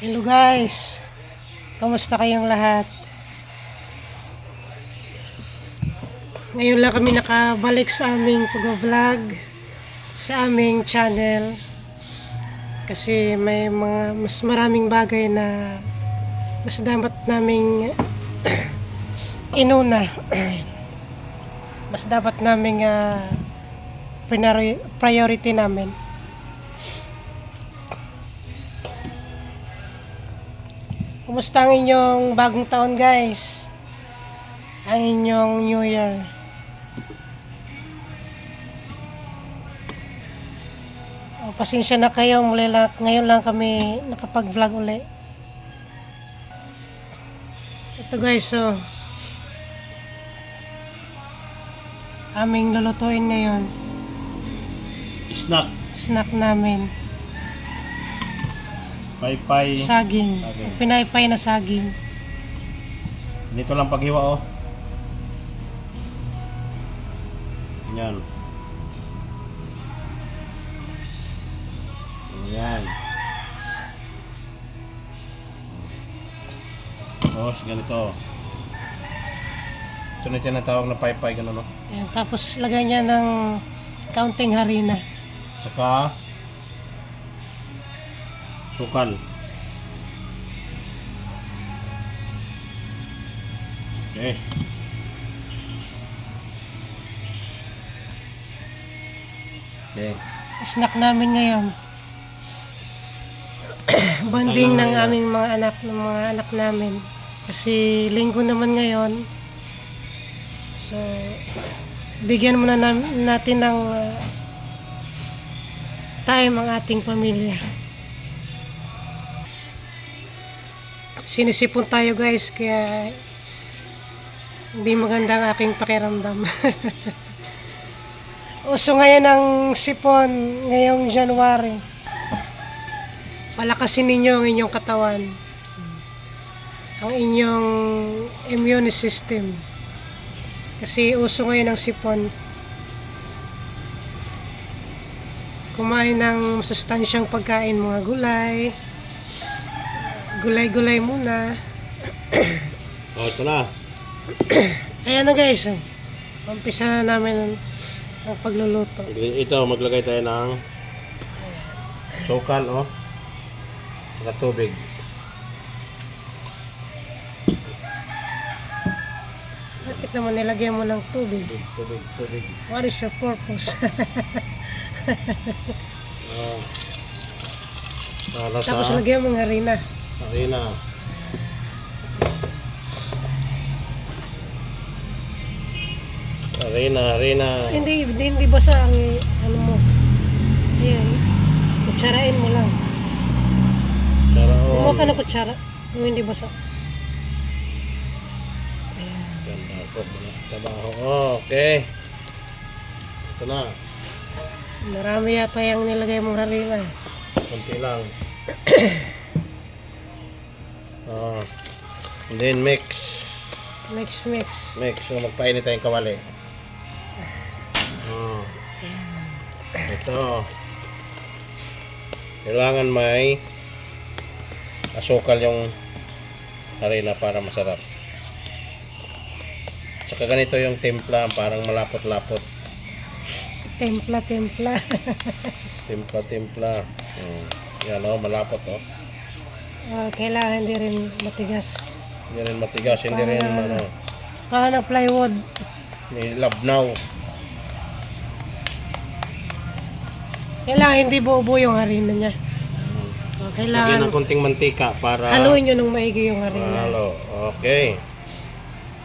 Hello guys, kamusta kayong lahat? Ngayon lang kami nakabalik sa aming pag-vlog sa aming channel kasi may mga mas maraming bagay na mas dapat naming inuna. Mas dapat naming priority namin. Kumusta ang inyong bagong taon guys? Ang inyong New Year? Pasensya na kayo, ngayon lang kami nakapag-vlog uli. Ito guys, so aming lulutuin ngayon. Snack namin. Paypay. Saging. Pinaypay na saging. Dito lang paghiwa oh. Yan. Yan. Tapos ganito. Ito na tinatawag na paypay gano'n no? Ayan, tapos lagay niya ng kaunting harina. Tsaka sukal. Okay. Okay. Snack namin ngayon. Bonding ng aming mga anak namin. Kasi linggo naman ngayon. So, bigyan muna natin ng time ang ating pamilya. Sinisipon tayo guys, kaya hindi maganda ang aking pakiramdam. Uso ngayon ang sipon ngayong January. Palakasin ninyo ang inyong katawan, ang inyong immune system. Kasi uso ngayon ang sipon. Kumain ng masustansyang pagkain, mga gulay muna. Oh, ito na. Ayan na guys, umpisa na namin ang pagluluto. Ito, maglagay tayo ng sukal oh. Saka tubig. Bakit naman nilagay mo ng tubig? Tubig. What is your purpose? Oh. Para sa Tapos lagyan mo ng harina. harina. Harina. Hindi basa ang ano mo. Ayan. Kutsarain mo lang. Kumuha ka ng kutsara. Kung hindi basa. Ganda po. Trabaho. Oh, okay. Ito na. Marami yata yung nilagay mong harina. Kunti lang. Oh. And then mix. Mix. So magpainit tayong kawali. Oh. Ito. Kailangan may asukal yung harina para masarap. Saka ganito yung timpla, parang malapot-lapot. Templa. Timpla. Yan o, malapot o. Kailangan hindi rin matigas. Hindi rin matigas, hindi rin ano. Kaya ng plywood. May labnaw. Kailangan hindi buo-buo yung harina niya. Lagyan Kailangan ng konting mantika para haluin nyo ng maigi yung harina. halo. Okay.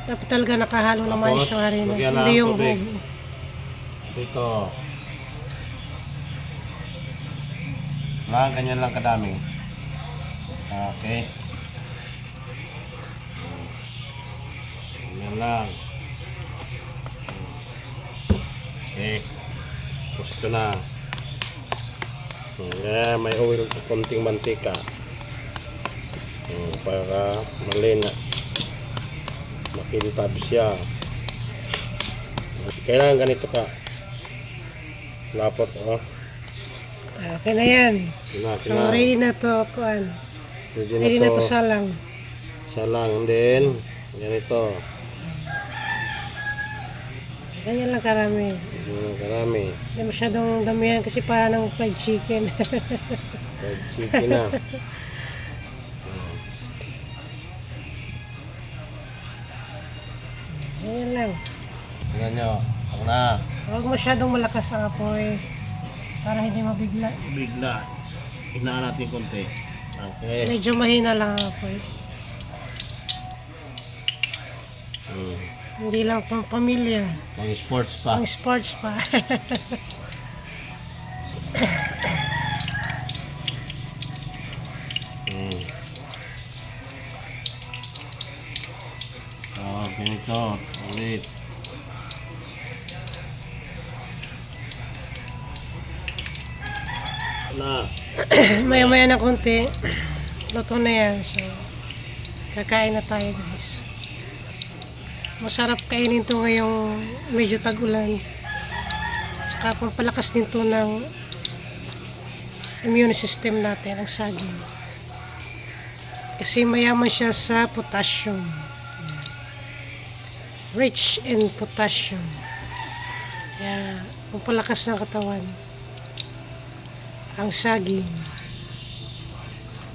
Dapat talaga nakahalo na mais yung harina. lagyan ng Hindi yung tubig. buo. Dito. Ganyan lang kadami. Okay. Ganyan lang. Okay. Tapos ito na. May oil, konting mantika. Para malina. Makintab siya. Kailangan ganito ka. Lapot, oh. Okay na yan. So, Kina. ready na to, kuan. Pwede Pwede na na to to. salang. Salang. And then, ganito. Ganyan lang karami. Ganyan karami. Hindi masyadong damihan kasi para ng fried chicken. Fried chicken na. Ganyan lang. Tingnan nyo. Ako na. Huwag masyadong malakas ang apoy para hindi mabigla. Bigla. Hinaan natin konti. Okay. Medyo mahina lang ang apoy. Hmm. Hindi lang pang pamilya. Pang sports pa. Pang sports pa. Hmm. So, ganito. Ulit. Na. Maya-maya na konti. Luto na yan. So, kakain na tayo guys. Masarap kainin to ngayong medyo tag-ulan. Tsaka pampalakas din to ng immune system natin, ang saging. Kasi mayaman siya sa potassium. Rich in potassium. Kaya pampalakas ng katawan. Ang saging.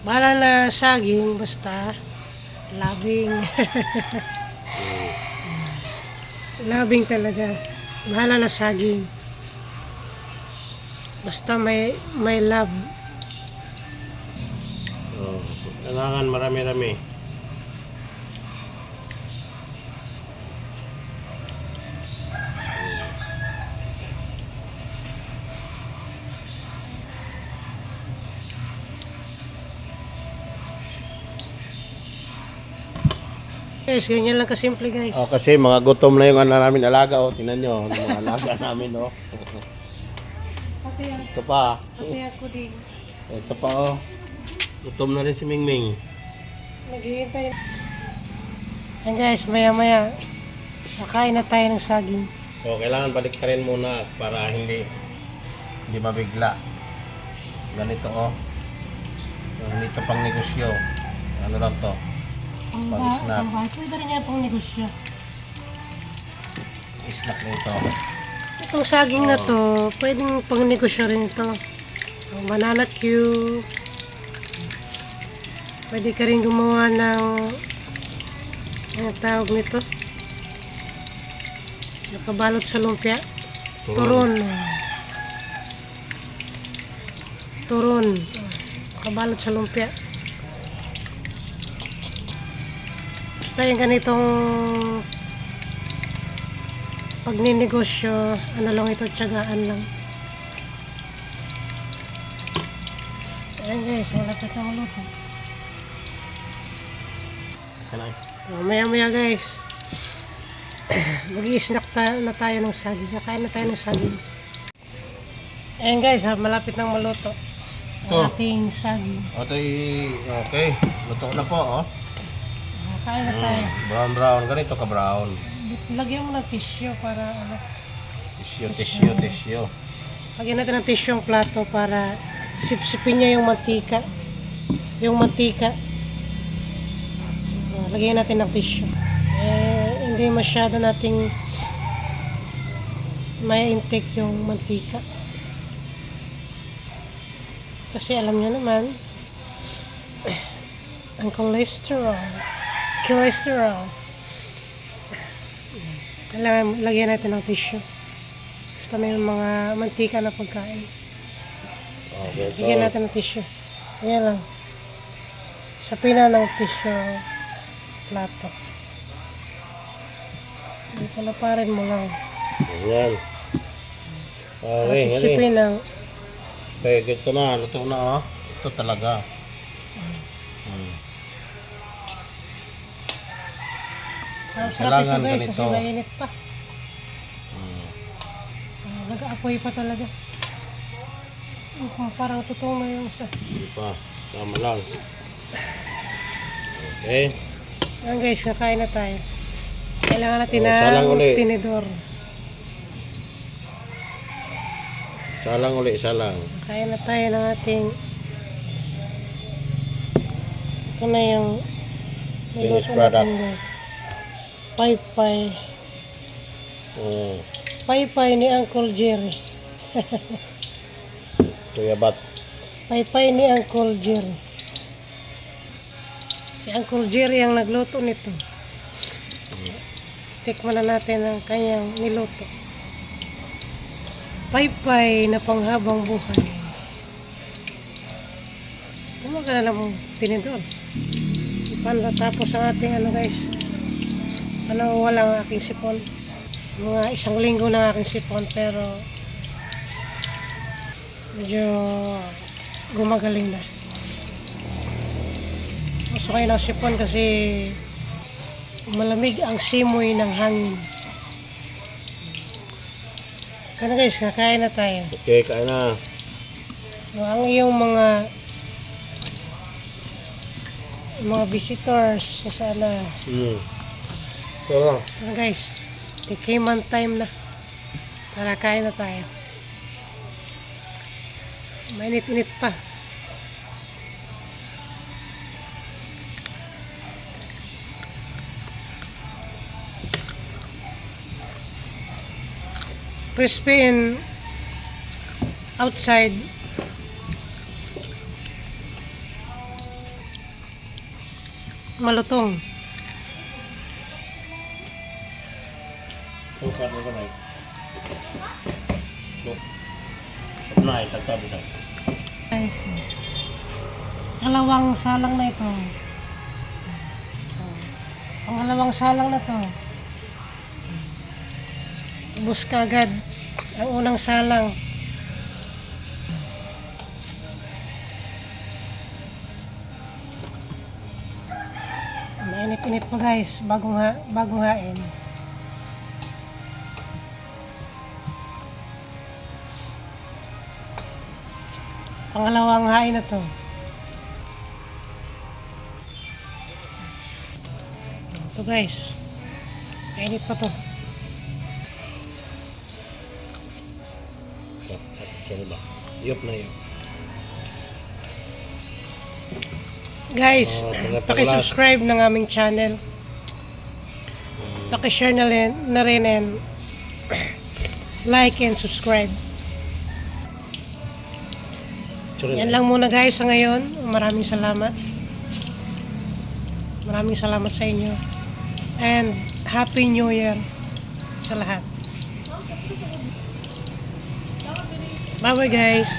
Bahala na saging, basta labing. Labing talaga. Bahala na saging. Basta may love. So, kailangan marami-rami. Guys, ganyan lang kasimple guys. Oh, kasi mga gutom na yung ano namin alaga. Oh, tingnan nyo. Yung mga alaga namin. Oh. Ito pa. Pati ako din. Ito pa. Oh. Gutom na rin si Mingming. Naghihintay. Yan guys, maya-maya. Nakain na tayo ng saging. So, kailangan balik ka rin muna para hindi mabigla. Ganito oh. Ganito pang negosyo. Ano lang to? Pang-snack. Pwede rin yan pang negosyo. Snack na ito. Itong saging na to, pwedeng pang negosyo rin ito. Ang banana cue. Pwede ka rin gumawa ng ano tawag nito? Nakabalot sa lumpia. Turon. Turon. Nakabalot sa lumpia. Basta yung ganitong pagninegosyo, ano lang ito, tiyagaan lang. Ayan guys, malapit na maluto. Maya-maya guys, mag-i-snack na tayo ng saging. Kakain na tayo ng saging. Ayan guys, malapit nang maluto ang ating saging. Okay. Luto na po, oh. Kakain na tayo. Brown. Ganito ka brown. Lagyan mo ng tissue para ano. Tissue. Lagyan natin ng tissue ang plato para sipsipin niya yung mantika. Lagyan natin ng tissue. Hindi masyado nating may intake yung mantika. Kasi alam niyo naman, ang cholesterol. Kailangan lagyan natin ng tissue. Basta may mga mantika na pagkain. Okay, Lagyan natin ng tissue. Ayan lang. Sapina ng tissue plato. Dito na pa rin mo lang. Ayan. Okay, Sipsipin ng okay, ito na. Luto na, oh. Ito talaga. sarap ito Kailangan guys ganito. kasi mainit pa. Nag-aapoy pa talaga. Parang tutong na yung isa. Hindi pa. Sama lang. Okay. Ayan guys, nakain na tayo. Kailangan natin salang uli. ng tinidor. Salang uli. Kaya na tayo ng ating Ito na yung Finished niluto product. natin, guys. Paypay. Mm. Paypay ni Uncle Jerry. Kuya Bats. Paypay ni Uncle Jerry. Si Uncle Jerry ang nagluto nito. Tikman na natin ang kanyang niluto. Paypay na panghabang buhay. Kumagana lang mong tinidor. Paano tapos ang ating ano guys? Ano walang aking sipon. Mga 1 linggo na aking sipon pero medyo gumagaling na. Gusto kayo ng sipon kasi malamig ang simoy ng hangin. Kaya guys, kakain na tayo. Okay, kain na. Ang iyong mga visitors sa sana. Ito lang. Ano guys, tikiman time na. Tara, kain na tayo. Mainit-init pa. Crispy and outside. Malutong. Ito ka na right. Look. Apply, tagtabi sa. Guys, kalawang salang na ito. Pangalawang salang na to. Ubus ka agad ang unang salang. Mainit-init pa guys, bagong hain. Pangalawang hain na to. Ito guys, mainit pa to. Sorry ba? Iyop na yun. Guys, pagkatapos- paki-subscribe ng aming channel. Paki-share na rin and like and subscribe. Sorry. Yan lang muna guys sa ngayon. Maraming salamat. Maraming salamat sa inyo. And Happy New Year sa lahat. Bye bye guys.